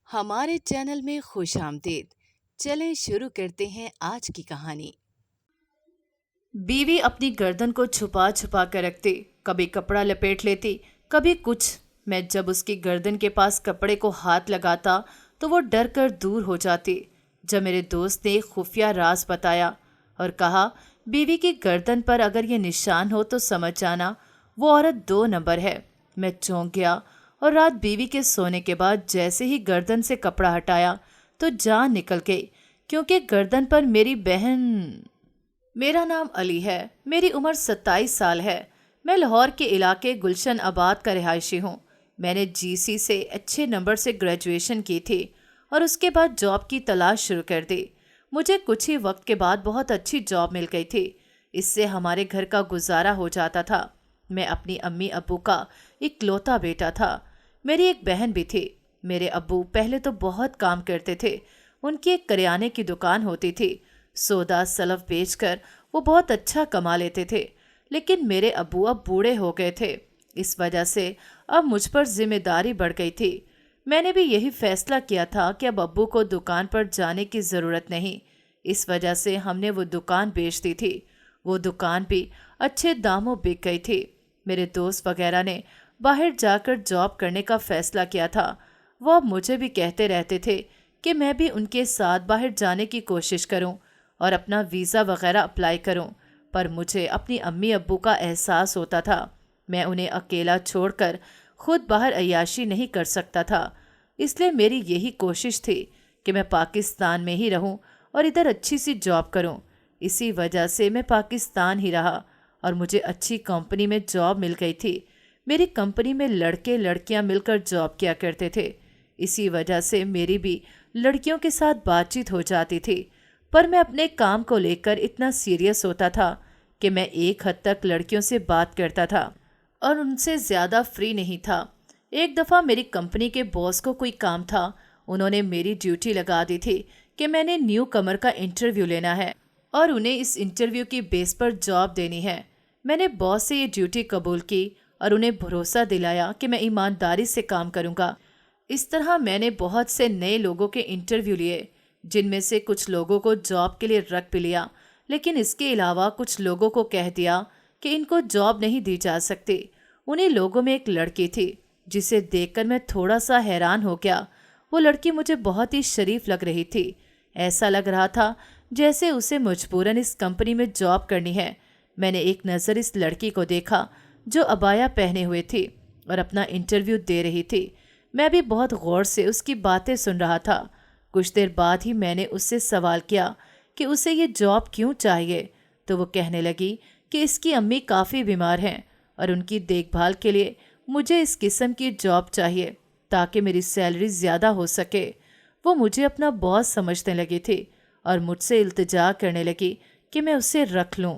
ہمارے چینل میں خوش آمدید۔ چلیں شروع کرتے ہیں آج کی کہانی۔ بیوی اپنی گردن کو چھپا چھپا کر رکھتی، کبھی کپڑا لپیٹ لیتی، کبھی کچھ۔ میں جب اس کی گردن کے پاس کپڑے کو ہاتھ لگاتا تو وہ ڈر کر دور ہو جاتی۔ جب میرے دوست نے ایک خفیہ راز بتایا اور کہا بیوی کی گردن پر اگر یہ نشان ہو تو سمجھ جانا وہ عورت 2 نمبر ہے، میں چونک گیا اور رات بیوی کے سونے کے بعد جیسے ہی گردن سے کپڑا ہٹایا تو جان نکل گئی، کیونکہ گردن پر میری بہن۔ میرا نام علی ہے، میری عمر 27 سال ہے، میں لاہور کے علاقے گلشن آباد کا رہائشی ہوں۔ میں نے جی سی سے اچھے نمبر سے گریجویشن کی تھی اور اس کے بعد جاب کی تلاش شروع کر دی۔ مجھے کچھ ہی وقت کے بعد بہت اچھی جاب مل گئی تھی، اس سے ہمارے گھر کا گزارا ہو جاتا تھا۔ میں اپنی امی ابو کا اکلوتا بیٹا تھا، میری ایک بہن بھی تھی۔ میرے ابو پہلے تو بہت کام کرتے تھے، ان کی ایک کریانے کی دکان ہوتی تھی، سودا سلف بیچ کر وہ بہت اچھا کما لیتے تھے۔ لیکن میرے ابو اب بوڑھے ہو گئے تھے، اس وجہ سے اب مجھ پر ذمہ داری بڑھ گئی تھی۔ میں نے بھی یہی فیصلہ کیا تھا کہ اب ابو کو دکان پر جانے کی ضرورت نہیں، اس وجہ سے ہم نے وہ دکان بیچ دی تھی۔ وہ دکان بھی اچھے داموں بک گئی تھی۔ میرے دوست وغیرہ نے باہر جا کر جاب کرنے کا فیصلہ کیا تھا۔ وہ اب مجھے بھی کہتے رہتے تھے کہ میں بھی ان کے ساتھ باہر جانے کی کوشش کروں اور اپنا ویزا وغیرہ اپلائی کروں، پر مجھے اپنی امی ابو کا احساس ہوتا تھا، میں انہیں اکیلا چھوڑ کر خود باہر عیاشی نہیں کر سکتا تھا۔ اس لیے میری یہی کوشش تھی کہ میں پاکستان میں ہی رہوں اور ادھر اچھی سی جاب کروں۔ اسی وجہ سے میں پاکستان ہی رہا اور مجھے اچھی کمپنی میں جاب مل گئی تھی۔ میری کمپنی میں لڑکے لڑکیاں مل کر جاب کیا کرتے تھے، اسی وجہ سے میری بھی لڑکیوں کے ساتھ بات چیت ہو جاتی تھی، پر میں اپنے کام کو لے کر اتنا سیریس ہوتا تھا کہ میں ایک حد تک لڑکیوں سے بات کرتا تھا اور ان سے زیادہ فری نہیں تھا۔ ایک دفعہ میری کمپنی کے باس کو کوئی کام تھا، انہوں نے میری ڈیوٹی لگا دی تھی کہ میں نے نیو کمر کا انٹرویو لینا ہے اور انہیں اس انٹرویو کی بیس پر جاب دینی ہے۔ میں نے باس سے یہ ڈیوٹی قبول کی اور انہیں بھروسہ دلایا کہ میں ایمانداری سے کام کروں گا۔ اس طرح میں نے بہت سے نئے لوگوں کے انٹرویو لیے، جن میں سے کچھ لوگوں کو جاب کے لیے رکھ بھی لیا، لیکن اس کے علاوہ کچھ لوگوں کو کہہ دیا کہ ان کو جاب نہیں دی جا سکتی۔ انہیں لوگوں میں ایک لڑکی تھی جسے دیکھ کر میں تھوڑا سا حیران ہو گیا۔ وہ لڑکی مجھے بہت ہی شریف لگ رہی تھی، ایسا لگ رہا تھا جیسے اسے مجبوراً اس کمپنی میں جاب کرنی ہے۔ میں نے ایک نظر اس لڑکی کو دیکھا جو عبایا پہنے ہوئے تھی اور اپنا انٹرویو دے رہی تھی۔ میں بھی بہت غور سے اس کی باتیں سن رہا تھا۔ کچھ دیر بعد ہی میں نے اس سے سوال کیا کہ اسے یہ جاب کیوں چاہیے، تو وہ کہنے لگی کہ اس کی امی کافی بیمار ہیں اور ان کی دیکھ بھال کے لیے مجھے اس قسم کی جاب چاہیے تاکہ میری سیلری زیادہ ہو سکے۔ وہ مجھے اپنا باس سمجھنے لگی تھی اور مجھ سے التجا کرنے لگی کہ میں اسے رکھ لوں۔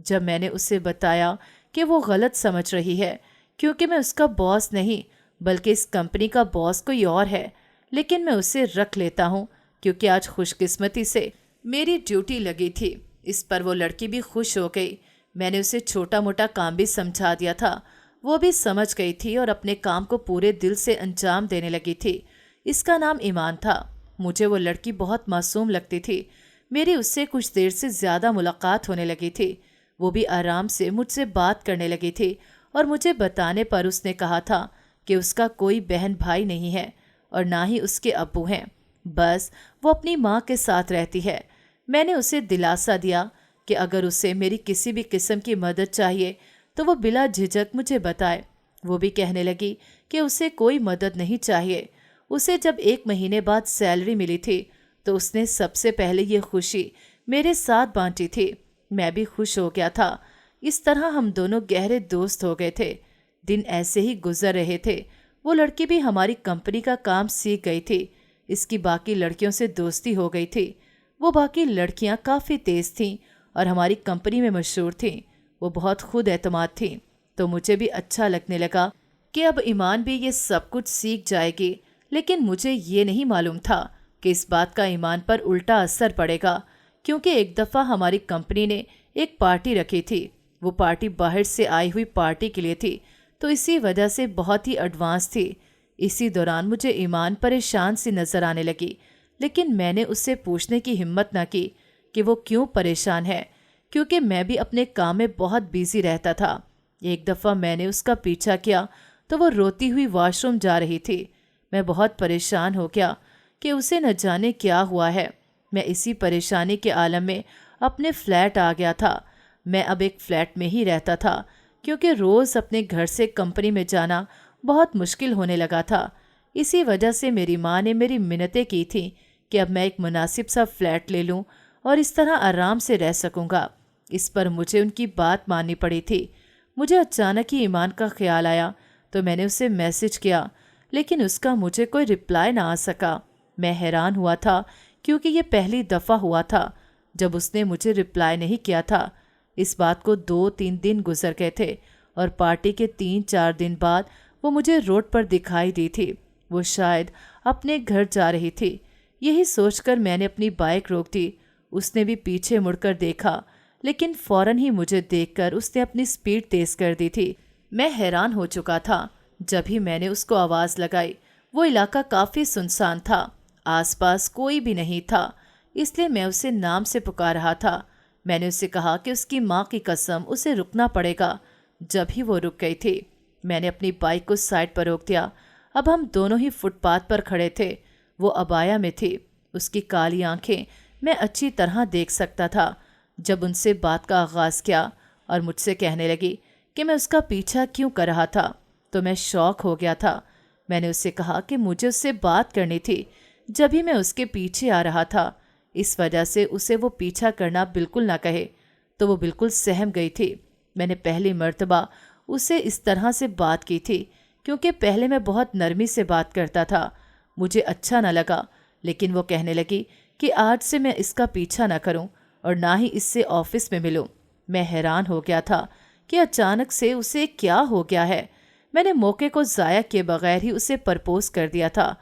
جب میں نے اسے بتایا کہ وہ غلط سمجھ رہی ہے، کیونکہ میں اس کا باس نہیں بلکہ اس کمپنی کا باس کوئی اور ہے، لیکن میں اسے رکھ لیتا ہوں کیونکہ آج خوش قسمتی سے میری ڈیوٹی لگی تھی۔ اس پر وہ لڑکی بھی خوش ہو گئی۔ میں نے اسے چھوٹا موٹا کام بھی سمجھا دیا تھا، وہ بھی سمجھ گئی تھی اور اپنے کام کو پورے دل سے انجام دینے لگی تھی۔ اس کا نام ایمان تھا۔ مجھے وہ لڑکی بہت معصوم لگتی تھی۔ میری اس سے کچھ دیر سے زیادہ ملاقات ہونے لگی تھی۔ وہ بھی آرام سے مجھ سے بات کرنے لگی تھی اور مجھے بتانے پر اس نے کہا تھا کہ اس کا کوئی بہن بھائی نہیں ہے اور نہ ہی اس کے ابو ہیں، بس وہ اپنی ماں کے ساتھ رہتی ہے۔ میں نے اسے دلاسا دیا کہ اگر اسے میری کسی بھی قسم کی مدد چاہیے تو وہ بلا جھجک مجھے بتائے۔ وہ بھی کہنے لگی کہ اسے کوئی مدد نہیں چاہیے۔ اسے جب 1 مہینے بعد سیلری ملی تھی تو اس نے سب سے پہلے یہ خوشی میرے ساتھ بانٹی تھی۔ میں بھی خوش ہو گیا تھا۔ اس طرح ہم دونوں گہرے دوست ہو گئے تھے۔ دن ایسے ہی گزر رہے تھے۔ وہ لڑکی بھی ہماری کمپنی کا کام سیکھ گئی تھی۔ اس کی باقی لڑکیوں سے دوستی ہو گئی تھی۔ وہ باقی لڑکیاں کافی تیز تھیں اور ہماری کمپنی میں مشہور تھیں۔ وہ بہت خود اعتماد تھیں، تو مجھے بھی اچھا لگنے لگا کہ اب ایمان بھی یہ سب کچھ سیکھ جائے گی، لیکن مجھے یہ نہیں معلوم تھا کہ اس بات کا ایمان پر الٹا اثر پڑے گا، کیونکہ ایک دفعہ ہماری کمپنی نے ایک پارٹی رکھی تھی۔ وہ پارٹی باہر سے آئی ہوئی پارٹی کے لیے تھی، تو اسی وجہ سے بہت ہی ایڈوانس تھی۔ इसी दौरान मुझे ईमान परेशान सी नजर आने लगी, लेकिन मैंने उससे पूछने की हिम्मत न की कि वो क्यों परेशान है, क्योंकि मैं भी अपने काम में बहुत बिजी रहता था। एक दफ़ा मैंने उसका पीछा किया तो वो रोती हुई वॉशरूम जा रही थी। मैं बहुत परेशान हो गया कि उसे न जाने क्या हुआ है। मैं इसी परेशानी के आलम में अपने फ्लैट आ गया था। मैं अब एक फ्लैट में ही रहता था, क्योंकि रोज़ अपने घर से कंपनी में जाना बहुत मुश्किल होने लगा था। इसी वजह से मेरी माँ ने मेरी मिन्नतें की थी कि अब मैं एक मुनासिब सा फ्लैट ले लूँ और इस तरह आराम से रह सकूँगा। इस पर मुझे उनकी बात माननी पड़ी थी। मुझे अचानक ही ईमान का ख्याल आया तो मैंने उसे मैसेज किया, लेकिन उसका मुझे कोई रिप्लाई ना आ सका। मैं हैरान हुआ था, क्योंकि ये पहली दफ़ा हुआ था जब उसने मुझे रिप्लाई नहीं किया था। इस बात को 2-3 दिन गुजर गए थे और पार्टी के 3-4 दिन बाद वो मुझे रोड पर दिखाई दी थी। वो शायद अपने घर जा रही थी। यही सोचकर मैंने अपनी बाइक रोक दी। उसने भी पीछे मुड़कर देखा, लेकिन फौरन ही मुझे देखकर उसने अपनी स्पीड तेज कर दी थी। मैं हैरान हो चुका था। जब ही मैंने उसको आवाज़ लगाई, वो इलाका काफ़ी सुनसान था, आसपास कोई भी नहीं था, इसलिए मैं उसे नाम से पुकार रहा था। मैंने उससे कहा कि उसकी माँ की कसम उसे रुकना पड़ेगा। जब ही वो रुक गई थी, मैंने अपनी बाइक को साइड पर रोक दिया। अब हम दोनों ही फुटपाथ पर खड़े थे। वो अबाया में थी। उसकी काली आंखें मैं अच्छी तरह देख सकता था। जब उनसे बात का आगाज़ किया और मुझसे कहने लगी कि मैं उसका पीछा क्यों कर रहा था, तो मैं शॉक हो गया था। मैंने उससे कहा कि मुझे उससे बात करनी थी, जब ही मैं उसके पीछे आ रहा था। इस वजह से उसे वो पीछा करना बिल्कुल ना कहे तो वो बिल्कुल सहम गई थी। मैंने पहली मर्तबा उसे इस तरह से बात की थी, क्योंकि पहले मैं बहुत नरमी से बात करता था। मुझे अच्छा न लगा, लेकिन वो कहने लगी कि आज से मैं इसका पीछा न करूं और ना ही इससे ऑफिस में मिलूं। मैं हैरान हो गया था कि अचानक से उसे क्या हो गया है। मैंने मौके को ज़ाया किए बगैर ही उसे प्रपोज कर दिया था।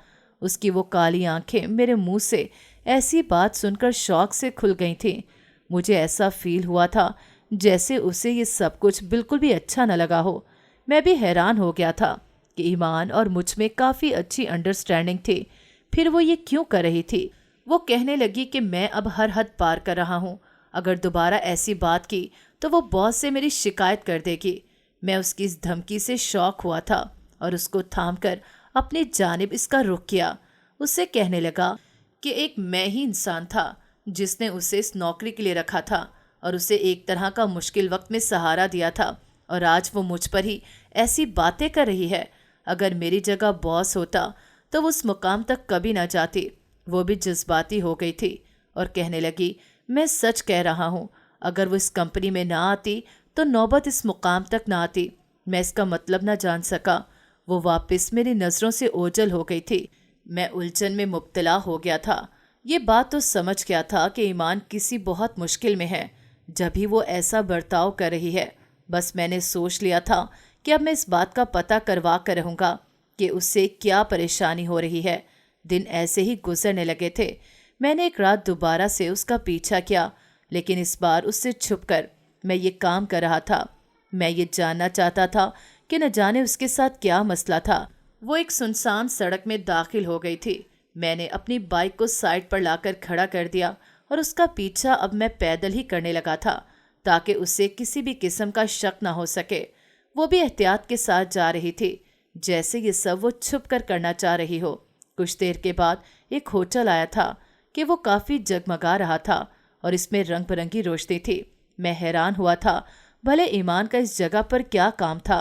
उसकी वो काली आंखें मेरे मुंह से ऐसी बात सुनकर शौक से खुल गई थीं। मुझे ऐसा फील हुआ था जैसे उसे ये सब कुछ बिल्कुल भी अच्छा न लगा हो। मैं भी हैरान हो गया था कि ईमान और मुझ में काफ़ी अच्छी अंडरस्टैंडिंग थी, फिर वो ये क्यों कर रही थी। वो कहने लगी कि मैं अब हर हद पार कर रहा हूँ, अगर दोबारा ऐसी बात की तो वो बॉस से मेरी शिकायत कर देगी। मैं उसकी इस धमकी से शॉक हुआ था और उसको थामकर अपनी जानिब इसका रुख किया। उससे कहने लगा कि एक मैं ही इंसान था जिसने उसे इस नौकरी के लिए रखा था और उसे एक तरह का मुश्किल वक्त में सहारा दिया था, और आज वो मुझ पर ही ऐसी बातें कर रही है। अगर मेरी जगह बॉस होता तो वो उस मुकाम तक कभी ना जाती। वो भी जज्बाती हो गई थी और कहने लगी, मैं सच कह रहा हूँ, अगर वो इस कंपनी में ना आती तो नौबत इस मुकाम तक ना आती। मैं इसका मतलब ना जान सका। वो वापस मेरी नज़रों से ओझल हो गई थी। मैं उलझन में मुब्तला हो गया था। ये बात तो समझ गया था कि ईमान किसी बहुत मुश्किल में है, जब भी वो ऐसा बर्ताव कर रही है। बस मैंने सोच लिया था कि अब मैं इस बात का पता करवा कर रहूँगा कि उससे क्या परेशानी हो रही है। दिन ऐसे ही गुजरने लगे थे। मैंने एक रात दोबारा से उसका पीछा किया, लेकिन इस बार उससे छुपकर मैं ये काम कर रहा था। मैं ये जानना चाहता था कि न जाने उसके साथ क्या मसला था। वो एक सुनसान सड़क में दाखिल हो गई थी। मैंने अपनी बाइक को साइड पर लाकर खड़ा कर दिया और उसका पीछा अब मैं पैदल ही करने लगा था, ताकि उसे किसी भी किस्म का शक ना हो सके। वो भी एहतियात के साथ जा रही थी, जैसे ये सब वो छुप कर करना चाह रही हो। कुछ देर के बाद एक होटल आया था कि वो काफ़ी जगमगा रहा था और इसमें रंग बिरंगी रोशनी थी। मैं हैरान हुआ था, भले ईमान का इस जगह पर क्या काम था।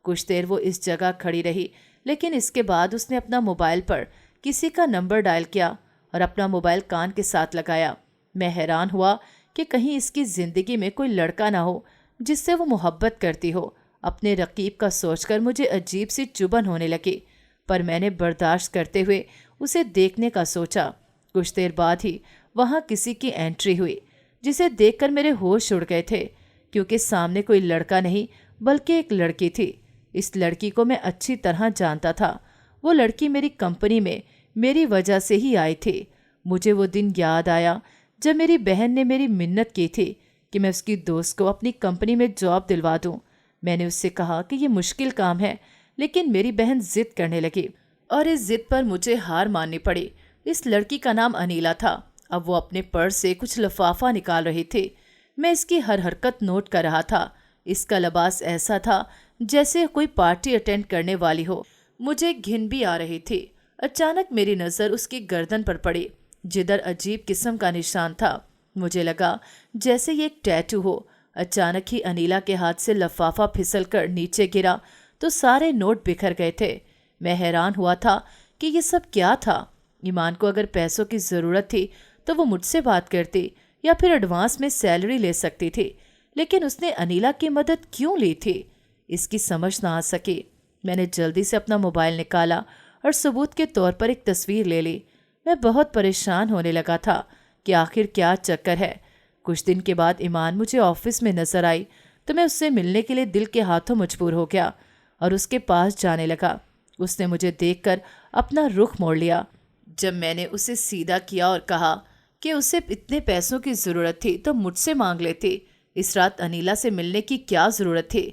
कुछ देर वो इस जगह खड़ी रही, लेकिन इसके बाद उसने अपना मोबाइल पर किसी का नंबर डायल किया और अपना मोबाइल कान के साथ लगाया। मैं हैरान हुआ कि कहीं इसकी ज़िंदगी में कोई लड़का ना हो जिससे वो मोहब्बत करती हो। अपने रकीब का सोचकर मुझे अजीब सी चुभन होने लगी, पर मैंने बर्दाश्त करते हुए उसे देखने का सोचा। कुछ देर बाद ही वहाँ किसी की एंट्री हुई, जिसे देखकर मेरे होश उड़ गए थे, क्योंकि सामने कोई लड़का नहीं बल्कि एक लड़की थी। इस लड़की को मैं अच्छी तरह जानता था। वो लड़की मेरी कंपनी में मेरी वजह से ही आई थी। मुझे वो दिन याद आया जब मेरी बहन ने मेरी मिन्नत की थी कि मैं उसकी दोस्त को अपनी कंपनी में जॉब दिलवा दूं। मैंने उससे कहा कि ये मुश्किल काम है, लेकिन मेरी बहन जिद करने लगी। और इस जिद पर मुझे हार माननी पड़ी। इस लड़की का नाम अनीला था। अब वो अपने पर्स से कुछ लिफाफा निकाल रही थी। मैं इसकी हर हरकत नोट कर रहा था। इसका लिबास ऐसा था जैसे कोई पार्टी अटेंड करने वाली हो। मुझे घिन भी आ रही थी। अचानक मेरी नज़र उसकी गर्दन पर पड़ी, जिधर अजीब किस्म का निशान था। मुझे लगा जैसे ये एक टैटू हो। अचानक ही अनीला के हाथ से लिफाफा फिसलकर नीचे गिरा तो सारे नोट बिखर गए थे। मैं हैरान हुआ था कि ये सब क्या था। ईमान को अगर पैसों की ज़रूरत थी तो वो मुझसे बात करती या फिर एडवांस में सैलरी ले सकती थी, लेकिन उसने अनीला की मदद क्यों ली थी, इसकी समझ ना आ सकी। मैंने जल्दी से अपना मोबाइल निकाला और सबूत के तौर पर एक तस्वीर ले ली। मैं बहुत परेशान होने लगा था कि आखिर क्या चक्कर है। कुछ दिन के बाद ईमान मुझे ऑफिस में नजर आई तो मैं उससे मिलने के लिए दिल के हाथों मजबूर हो गया और उसके पास जाने लगा। उसने मुझे देखकर अपना रुख मोड़ लिया। जब मैंने उसे सीधा किया और कहा कि उसे इतने पैसों की ज़रूरत थी तो मुझसे मांग लेती, इस रात अनीला से मिलने की क्या ज़रूरत थी।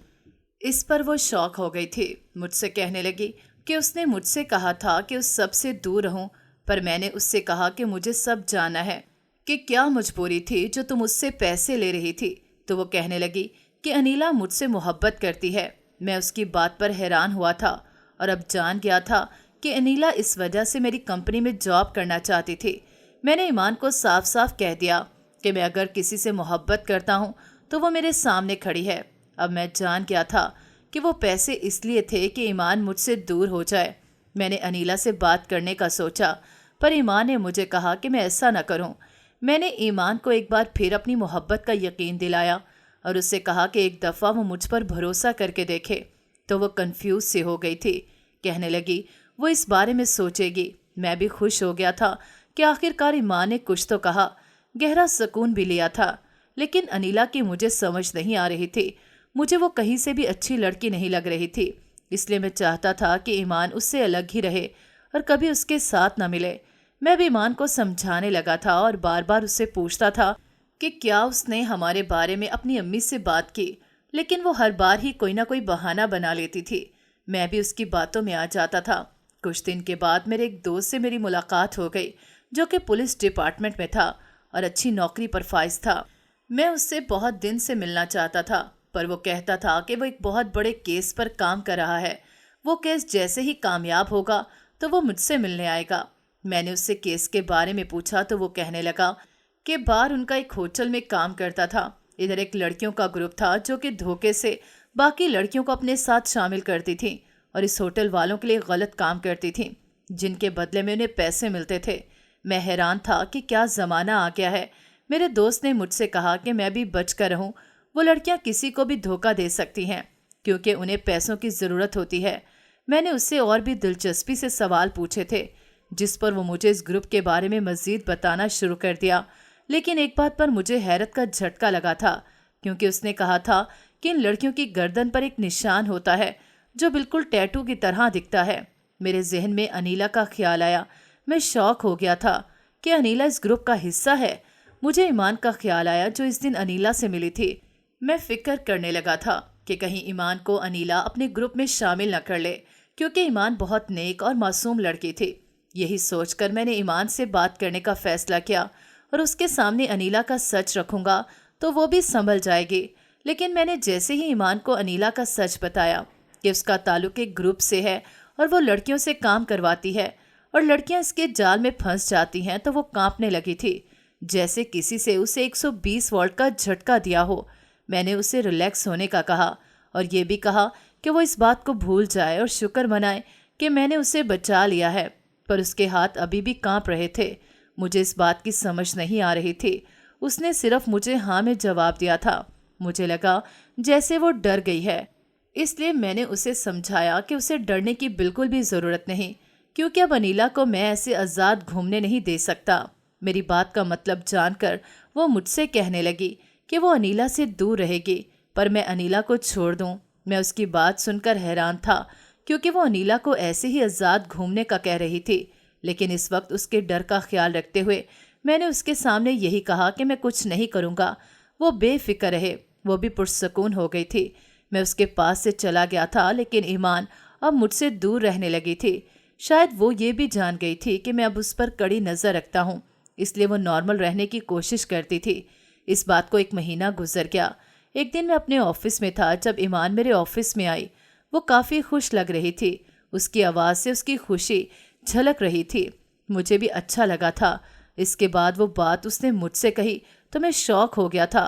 इस पर वो शॉक हो गई थी। मुझसे कहने लगी कि उसने मुझसे कहा था कि उस सब से दूर रहूं, पर मैंने उससे कहा कि मुझे सब जाना है कि क्या मजबूरी थी जो तुम उससे पैसे ले रही थी। तो वो कहने लगी कि अनीला मुझसे मोहब्बत करती है। मैं उसकी बात पर हैरान हुआ था और अब जान गया था कि अनीला इस वजह से मेरी कंपनी में जॉब करना चाहती थी। मैंने ईमान को साफ साफ कह दिया कि मैं अगर किसी से मोहब्बत करता हूँ तो वो मेरे सामने खड़ी है। अब मैं जान गया था कि वो पैसे इसलिए थे कि ईमान मुझसे दूर हो जाए। मैंने अनीला से बात करने का सोचा, पर ईमान ने मुझे कहा कि मैं ऐसा न करूं। मैंने ईमान को एक बार फिर अपनी मोहब्बत का यकीन दिलाया और उससे कहा कि एक दफ़ा वो मुझ पर भरोसा करके देखे। तो वो कंफ्यूज सी हो गई थी। कहने लगी वो इस बारे में सोचेगी। मैं भी खुश हो गया था कि आखिरकार ईमान ने कुछ तो कहा। गहरा सुकून भी लिया था। लेकिन अनीला की मुझे समझ नहीं आ रही थी। मुझे वो कहीं से भी अच्छी लड़की नहीं लग रही थी। इसलिए मैं चाहता था कि ईमान उससे अलग ही रहे और कभी उसके साथ न मिले। मैं भी ईमान को समझाने लगा था और बार बार उससे पूछता था कि क्या उसने हमारे बारे में अपनी अम्मी से बात की, लेकिन वो हर बार ही कोई ना कोई बहाना बना लेती थी। मैं भी उसकी बातों में आ जाता था। कुछ दिन के बाद मेरे एक दोस्त से मेरी मुलाकात हो गई जो कि पुलिस डिपार्टमेंट में था और अच्छी नौकरी पर फाइज था। मैं उससे बहुत दिन से मिलना चाहता था, पर वो कहता था कि वो एक बहुत बड़े केस पर काम कर रहा है। वो केस जैसे ही कामयाब होगा तो वो मुझसे मिलने आएगा। मैंने उससे केस के बारे में पूछा तो वो कहने लगा कि बाहर उनका एक होटल में काम करता था। इधर एक लड़कियों का ग्रुप था जो कि धोखे से बाकी लड़कियों को अपने साथ शामिल करती थी और इस होटल वालों के लिए गलत काम करती थी, जिनके बदले में उन्हें पैसे मिलते थे। मैं हैरान था कि क्या ज़माना आ गया है। मेरे दोस्त ने मुझसे कहा कि मैं भी बच कर रहूं। वो लड़कियां किसी को भी धोखा दे सकती हैं क्योंकि उन्हें पैसों की ज़रूरत होती है। मैंने उससे और भी दिलचस्पी से सवाल पूछे थे, जिस पर वो मुझे इस ग्रुप के बारे में मज़ीद बताना शुरू कर दिया। लेकिन एक बात पर मुझे हैरत का झटका लगा था, क्योंकि उसने कहा था कि इन लड़कियों की गर्दन पर एक निशान होता है जो बिल्कुल टैटू की तरह दिखता है। मेरे जहन में अनीला का ख्याल आया। मैं शौक हो गया था कि अनीला इस ग्रुप का हिस्सा है। मुझे ईमान का ख्याल आया जो इस दिन अनीला से मिली थी। मैं फिक्र करने लगा था कि कहीं ईमान को अनीला अपने ग्रुप में शामिल न कर ले, क्योंकि ईमान बहुत नेक और मासूम लड़की थी। यही सोचकर मैंने ईमान से बात करने का फैसला किया और उसके सामने अनीला का सच रखूंगा तो वो भी संभल जाएगी। लेकिन मैंने जैसे ही ईमान को अनीला का सच बताया कि उसका ताल्लुक एक ग्रुप से है और वो लड़कियों से काम करवाती है और लड़कियां इसके जाल में फंस जाती हैं, तो वो कांपने लगी थी जैसे किसी से उसे 120 वोल्ट का झटका दिया हो। मैंने उसे रिलैक्स होने का कहा और ये भी कहा कि वो इस बात को भूल जाए और शुक्र मनाए कि मैंने उसे बचा लिया है, पर उसके हाथ अभी भी कांप रहे थे। मुझे इस बात की समझ नहीं आ रही थी। उसने सिर्फ मुझे हाँ में जवाब दिया था। मुझे लगा जैसे वो डर गई है, इसलिए मैंने उसे समझाया कि उसे डरने की बिल्कुल भी ज़रूरत नहीं, क्योंकि अब अनीला को मैं ऐसे आज़ाद घूमने नहीं दे सकता। मेरी बात का मतलब जानकर वो मुझसे कहने लगी कि वो अनीला से दूर रहेगी, पर मैं अनीला को छोड़ दूं। मैं उसकी बात सुनकर हैरान था, क्योंकि वो अनीला को ऐसे ही आज़ाद घूमने का कह रही थी। लेकिन इस वक्त उसके डर का ख्याल रखते हुए मैंने उसके सामने यही कहा कि मैं कुछ नहीं करूँगा, वो बेफिक्र रहे। वो भी पुरसकून हो गई थी। मैं उसके पास से चला गया था, लेकिन ईमान अब मुझसे दूर रहने लगी थी। शायद वो ये भी जान गई थी कि मैं अब उस पर कड़ी नज़र रखता हूँ, इसलिए वो नॉर्मल रहने की कोशिश करती थी। इस बात को 1 महीना गुजर गया। एक दिन मैं अपने ऑफिस में था जब ईमान मेरे ऑफिस में आई। वो काफ़ी खुश लग रही थी। उसकी आवाज़ से उसकी खुशी झलक रही थी। मुझे भी अच्छा लगा था। इसके बाद वो बात उसने मुझसे कही तो मैं शॉक हो गया था,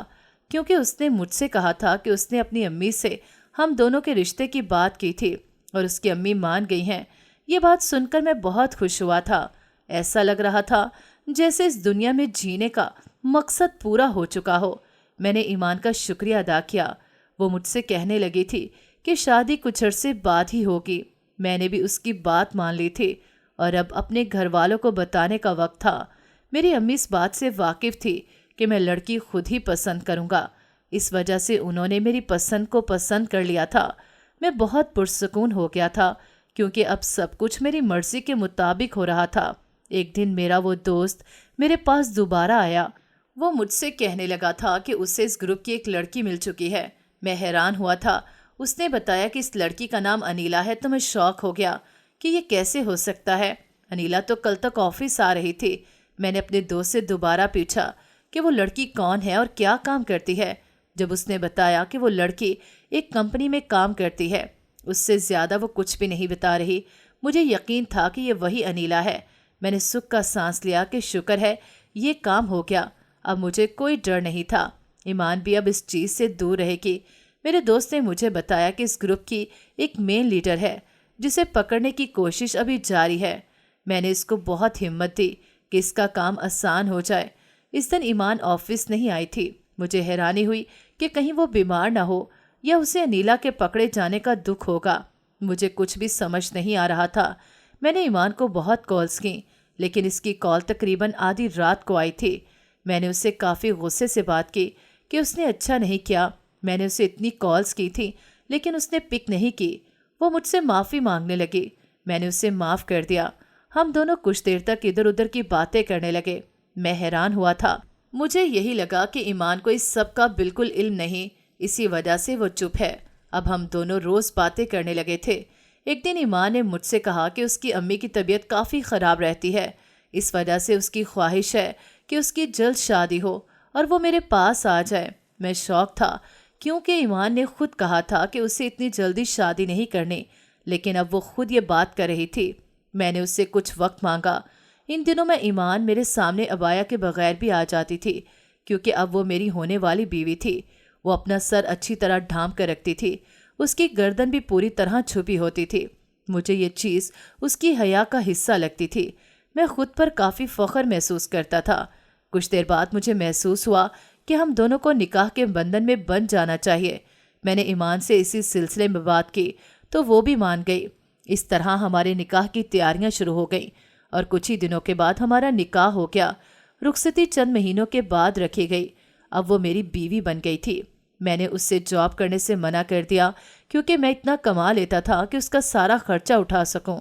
क्योंकि उसने मुझसे कहा था कि उसने अपनी अम्मी से हम दोनों के रिश्ते की बात की थी और उसकी अम्मी मान गई हैं। ये बात सुनकर मैं बहुत खुश हुआ था। ऐसा लग रहा था जैसे इस दुनिया में जीने का मकसद पूरा हो चुका हो। मैंने ईमान का शुक्रिया अदा किया। वो मुझसे कहने लगी थी कि शादी कुछ अरसे बाद ही होगी। मैंने भी उसकी बात मान ली थी और अब अपने घर वालों को बताने का वक्त था। मेरी अम्मी इस बात से वाकिफ़ थी कि मैं लड़की खुद ही पसंद करूँगा। इस वजह से उन्होंने मेरी पसंद को पसंद कर लिया था। मैं बहुत पुरसुकून हो गया था, क्योंकि अब सब कुछ मेरी मर्जी के मुताबिक हो रहा था। एक दिन मेरा वो दोस्त मेरे पास दोबारा आया। वो मुझसे कहने लगा था कि उसे इस ग्रुप की एक लड़की मिल चुकी है। मैं हैरान हुआ था। उसने बताया कि इस लड़की का नाम अनीला है, तो मैं शॉक हो गया कि ये कैसे हो सकता है। अनीला तो कल तक ऑफिस आ रही थी। मैंने अपने दोस्त से दोबारा पूछा कि वो लड़की कौन है और क्या काम करती है। जब उसने बताया कि वो लड़की एक कंपनी में काम करती है, उससे ज़्यादा वो कुछ भी नहीं बता रही, मुझे यकीन था कि ये वही अनीला है। मैंने सुख का सांस लिया कि शुक्र है ये काम हो गया। अब मुझे कोई डर नहीं था। ईमान भी अब इस चीज़ से दूर रहेगी। मेरे दोस्त ने मुझे बताया कि इस ग्रुप की एक मेन लीडर है जिसे पकड़ने की कोशिश अभी जारी है। मैंने इसको बहुत हिम्मत दी कि इसका काम आसान हो जाए। इस दिन ईमान ऑफिस नहीं आई थी। मुझे हैरानी हुई कि कहीं वो बीमार ना हो या उसे अनीला के पकड़े जाने का दुख होगा। मुझे कुछ भी समझ नहीं आ रहा था। मैंने ईमान को बहुत कॉल्स की, लेकिन इसकी कॉल तकरीबन आधी रात को आई थी। मैंने उससे काफ़ी गुस्से से बात की कि उसने अच्छा नहीं किया। मैंने उसे इतनी कॉल्स की थी लेकिन उसने पिक नहीं की। वो मुझसे माफ़ी मांगने लगी। मैंने उसे माफ़ कर दिया। हम दोनों कुछ देर तक इधर उधर की बातें करने लगे। मैं हैरान हुआ था। मुझे यही लगा कि ईमान को इस सब का बिल्कुल इल्म नहीं, इसी वजह से वो चुप है। अब हम दोनों रोज़ बातें करने लगे थे। एक दिन ईमान ने मुझसे कहा कि उसकी अम्मी की तबीयत काफ़ी ख़राब रहती है, इस वजह से उसकी ख्वाहिश है कि उसकी जल्द शादी हो और वो मेरे पास आ जाए। मैं शौक था, क्योंकि ईमान ने खुद कहा था कि उसे इतनी जल्दी शादी नहीं करनी, लेकिन अब वो खुद ये बात कर रही थी। मैंने उससे कुछ वक्त मांगा। इन दिनों में ईमान मेरे सामने अबाया के बगैर भी आ जाती थी, क्योंकि अब वो मेरी होने वाली बीवी थी। वो अपना सर अच्छी तरह ढांप कर रखती थी। उसकी गर्दन भी पूरी तरह छुपी होती थी। मुझे ये चीज़ उसकी हया का हिस्सा लगती थी। मैं खुद पर काफ़ी फ़ख्र महसूस करता था। कुछ देर बाद मुझे महसूस हुआ कि हम दोनों को निकाह के बंधन में बंध जाना चाहिए। मैंने ईमान से इसी सिलसिले में बात की तो वो भी मान गई। इस तरह हमारे निकाह की तैयारियां शुरू हो गईं और कुछ ही दिनों के बाद हमारा निकाह हो गया। रुखसती चंद महीनों के बाद रखी गई। अब वो मेरी बीवी बन गई थी। मैंने उससे जॉब करने से मना कर दिया, क्योंकि मैं इतना कमा लेता था कि उसका सारा खर्चा उठा सकूं।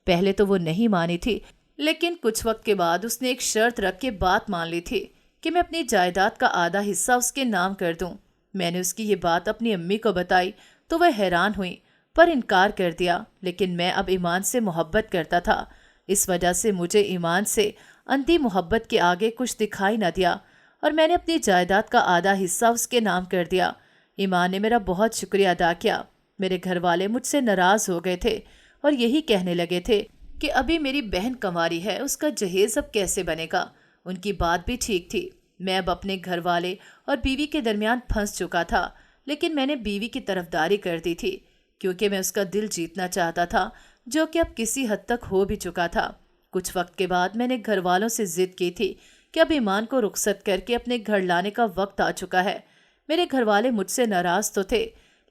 पहले तो वो नहीं मानी थी, लेकिन कुछ वक्त के बाद उसने एक शर्त रख के बात मान ली थी कि मैं अपनी जायदाद का आधा हिस्सा उसके नाम कर दूं। मैंने उसकी ये बात अपनी अम्मी को बताई तो वह हैरान हुई, पर इनकार कर दिया। लेकिन मैं अब ईमान से मोहब्बत करता था। इस वजह से मुझे ईमान से अंधी मोहब्बत के आगे कुछ दिखाई न दिया और मैंने अपनी जायदाद का आधा हिस्सा उसके नाम कर दिया। ईमान ने मेरा बहुत शुक्रिया अदा किया। मेरे घर वाले मुझसे नाराज़ हो गए थे और यही कहने लगे थे कि अभी मेरी बहन कंवारी है, उसका जहेज अब कैसे बनेगा। उनकी बात भी ठीक थी। मैं अब अपने घर वाले और बीवी के दरमियान फंस चुका था, लेकिन मैंने बीवी की तरफदारी कर दी थी, क्योंकि मैं उसका दिल जीतना चाहता था, जो कि अब किसी हद तक हो भी चुका था। कुछ वक्त के बाद मैंने घर वालों से जिद की थी कि अब ईमान को रुखसत करके अपने घर लाने का वक्त आ चुका है। मेरे घर वाले मुझसे नाराज़ तो थे,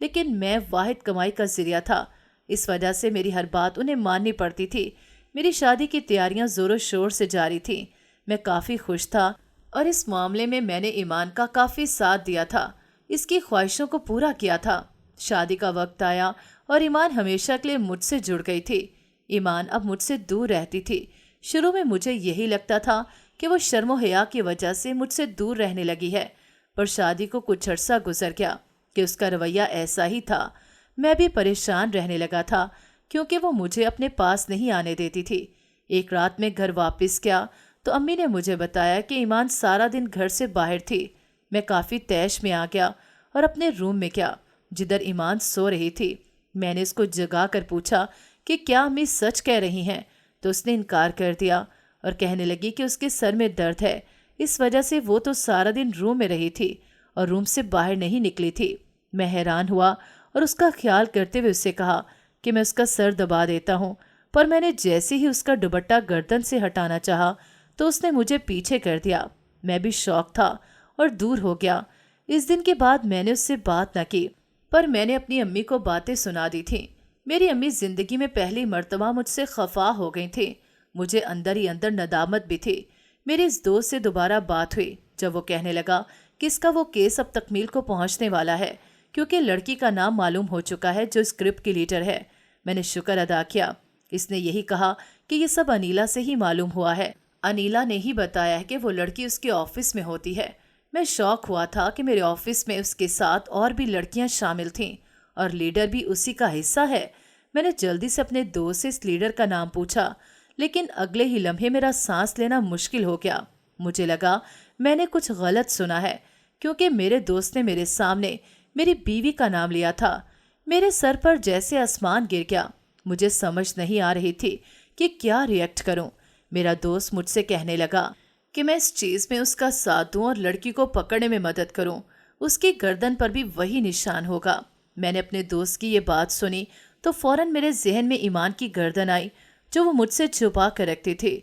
लेकिन मैं वाहिद कमाई का जरिया था। इस वजह से मेरी हर बात उन्हें माननी पड़ती थी। मेरी शादी की तैयारियां ज़ोरों शोर से जारी थीं। मैं काफ़ी खुश था और इस मामले में मैंने ईमान का काफ़ी साथ दिया था, इसकी ख्वाहिशों को पूरा किया था। शादी का वक्त आया और ईमान हमेशा के लिए मुझसे जुड़ गई थी। ईमान अब मुझसे दूर रहती थी। शुरू में मुझे यही लगता था कि वो शर्मो हया की वजह से मुझसे दूर रहने लगी है, पर शादी को कुछ अरसा गुजर गया कि उसका रवैया ऐसा ही था। मैं भी परेशान रहने लगा था क्योंकि वो मुझे अपने पास नहीं आने देती थी। एक रात में घर वापस गया तो अम्मी ने मुझे बताया कि ईमान सारा दिन घर से बाहर थी। मैं काफ़ी तैश में आ गया और अपने रूम में गया जिधर ईमान सो रही थी। मैंने उसको जगा कर पूछा कि क्या अम्मी सच कह रही हैं, तो उसने इनकार कर दिया और कहने लगी कि उसके सर में दर्द है, इस वजह से वो तो सारा दिन रूम में रही थी और रूम से बाहर नहीं निकली थी। मैं हैरान हुआ और उसका ख्याल करते हुए उससे कहा कि मैं उसका सर दबा देता हूँ, पर मैंने जैसे ही उसका दुपट्टा गर्दन से हटाना चाहा तो उसने मुझे पीछे कर दिया। मैं भी शौक था और दूर हो गया। इस दिन के बाद मैंने उससे बात न की, पर मैंने अपनी अम्मी को बातें सुना दी थी। मेरी अम्मी जिंदगी में पहली मर्तबा मुझसे खफा हो गई थी। मुझे अंदर ही अंदर नदामत भी थी। मेरे इस दोस्त से दोबारा बात हुई जब वो कहने लगा कि इसका वो केस अब तकमील को पहुंचने वाला है, क्योंकि लड़की का नाम मालूम हो चुका है जो स्क्रिप्ट की लीडर है। मैंने शुक्र अदा किया। इसने यही कहा कि ये सब अनीला से ही मालूम हुआ है। अनीला ने ही बताया है कि वो लड़की उसके ऑफिस में होती है। मैं शौक हुआ था कि मेरे ऑफिस में उसके साथ और भी लड़कियां शामिल थीं और लीडर भी उसी का हिस्सा है। मैंने जल्दी से अपने दोस्त से इस लीडर का नाम पूछा, लेकिन अगले ही लम्हे मेरा सांस लेना मुश्किल हो गया। मुझे लगा मैंने कुछ गलत सुना है, क्योंकि मेरे दोस्त ने मेरे सामने मेरी बीवी का नाम लिया था। मेरे सर पर जैसे आसमान गिर गया। मुझे समझ नहीं आ रही थी कि क्या रिएक्ट करूं। मेरा दोस्त मुझसे कहने लगा कि मैं इस चीज़ में उसका साथ दूं और लड़की को पकड़ने में मदद करूं। उसकी गर्दन पर भी वही निशान होगा। मैंने अपने दोस्त की ये बात सुनी तो फौरन मेरे जहन में ईमान की गर्दन आई जो वो मुझसे छुपा कर रखती थी।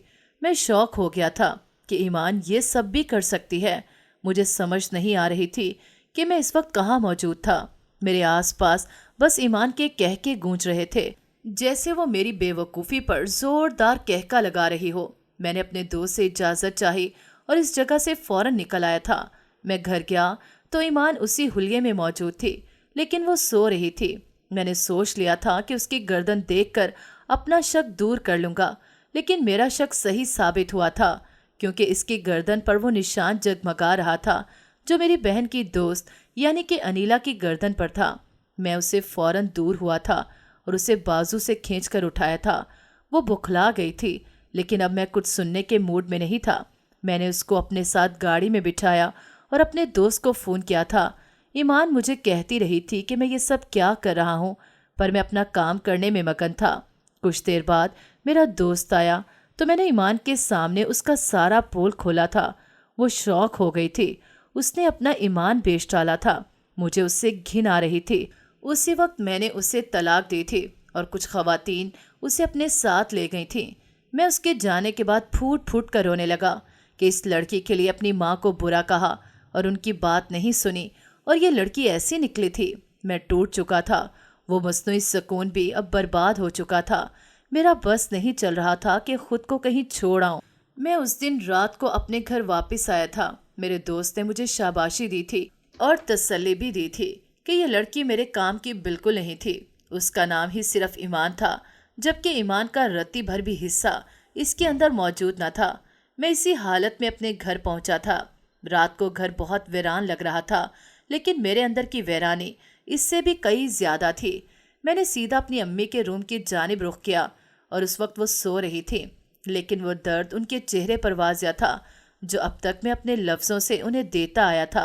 मैं शौक हो गया था कि ईमान ये सब भी कर सकती है। मुझे समझ नहीं आ रही थी कि मैं इस वक्त कहाँ मौजूद था। मेरे आसपास बस ईमान के कहके गूंज रहे थे, जैसे वो मेरी बेवकूफ़ी पर जोरदार कहका लगा रही हो। मैंने अपने दोस्त से इजाज़त चाही और इस जगह से फौरन निकल आया था। मैं घर गया तो ईमान उसी हुलिये में मौजूद थी, लेकिन वो सो रही थी। मैंने सोच लिया था कि उसकी गर्दन देखकर अपना शक दूर कर लूँगा, लेकिन मेरा शक सही साबित हुआ था, क्योंकि इसकी गर्दन पर वो निशान जगमगा रहा था जो मेरी बहन की दोस्त यानी कि अनीला की गर्दन पर था। मैं उससे फौरन दूर हुआ था और उसे बाजू से खींचकर उठाया था। वो बुखला गई थी, लेकिन अब मैं कुछ सुनने के मूड में नहीं था। मैंने उसको अपने साथ गाड़ी में बिठाया और अपने दोस्त को फ़ोन किया था। ईमान मुझे कहती रही थी कि मैं ये सब क्या कर रहा हूँ, पर मैं अपना काम करने में मगन था। कुछ देर बाद मेरा दोस्त आया तो मैंने ईमान के सामने उसका सारा पोल खोला था। वो शौक हो गई थी। उसने अपना ईमान बेच डाला था। मुझे उससे घिन आ रही थी। उसी वक्त मैंने उसे तलाक दी थी और कुछ खवातीन उसे अपने साथ ले गई थीं। मैं उसके जाने के बाद फूट फूट कर रोने लगा कि इस लड़की के लिए अपनी माँ को बुरा कहा और उनकी बात नहीं सुनी, और ये लड़की ऐसी निकली थी। मैं टूट चुका था। वो मस्नूई सुकून भी अब बर्बाद हो चुका था। मेरा बस नहीं चल रहा था कि खुद को कहीं छोड़ आऊं। मैं उस दिन रात को अपने घर वापस आया था। मेरे दोस्त ने मुझे शाबाशी दी थी और तसल्ली भी दी थी कि ये लड़की मेरे काम की बिल्कुल नहीं थी। उसका नाम ही सिर्फ ईमान था, जबकि ईमान का रत्ती भर भी हिस्सा इसके अंदर मौजूद न था। मैं इसी हालत में अपने घर पहुंचा था। रात को घर बहुत वीरान लग रहा था, लेकिन मेरे अंदर की वीरानी इससे भी कई ज्यादा थी। मैंने सीधा अपनी अम्मी के रूम की जानिब रुख किया और उस वक्त वो सो रही थी, लेकिन वो दर्द उनके चेहरे पर वाज़िया था जो अब तक मैं अपने लफ्ज़ों से उन्हें देता आया था।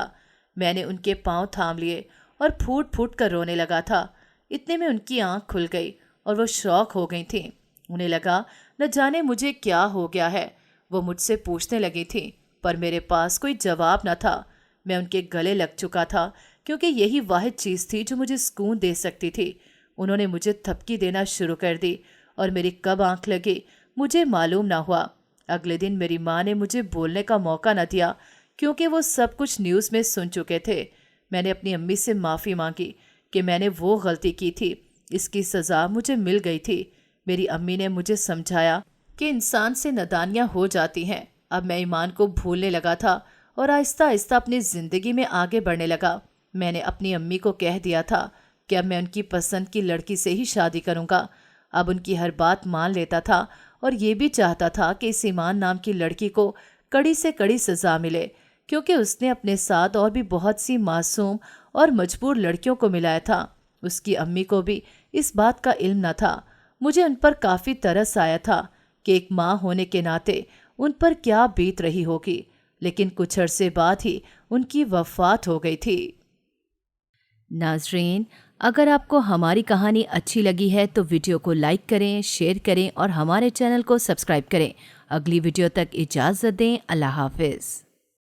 मैंने उनके पाँव थाम लिए और फूट फूट कर रोने लगा था। इतने में उनकी आंख खुल गई और वो शौक हो गई थी। उन्हें लगा न जाने मुझे क्या हो गया है। वो मुझसे पूछने लगी थी, पर मेरे पास कोई जवाब न था। मैं उनके गले लग चुका था, क्योंकि यही वाहिद चीज़ थी जो मुझे सुकून दे सकती थी। उन्होंने मुझे थपकी देना शुरू कर दी और मेरी कब आंख लगी मुझे मालूम ना हुआ। अगले दिन मेरी माँ ने मुझे बोलने का मौका न दिया, क्योंकि वो सब कुछ न्यूज़ में सुन चुके थे। मैंने अपनी अम्मी से माफ़ी मांगी कि मैंने वो गलती की थी। इसकी सज़ा मुझे मिल गई थी। मेरी अम्मी ने मुझे समझाया कि इंसान से नादानियाँ हो जाती हैं। अब मैं ईमान को भूलने लगा था और आहिस्ता आहिस्ता अपनी ज़िंदगी में आगे बढ़ने लगा। मैंने अपनी अम्मी को कह दिया था कि अब मैं उनकी पसंद की लड़की से ही शादी करूँगा। अब उनकी हर बात मान लेता था और ये भी चाहता था कि इस ईमान नाम की लड़की को कड़ी से कड़ी सज़ा मिले, क्योंकि उसने अपने साथ और भी बहुत सी मासूम और मजबूर लड़कियों को मिलाया था। उसकी अम्मी को भी इस बात का इल्म न था। मुझे उन पर काफ़ी तरस आया था कि एक माँ होने के नाते उन पर क्या बीत रही होगी, लेकिन कुछ अरसे बाद ही उनकी वफ़ात हो गई थी। नाज़रीन, अगर आपको हमारी कहानी अच्छी लगी है तो वीडियो को लाइक करें, शेयर करें और हमारे चैनल को सब्सक्राइब करें। अगली वीडियो तक इजाज़त दें। अल्लाह हाफ़िज़।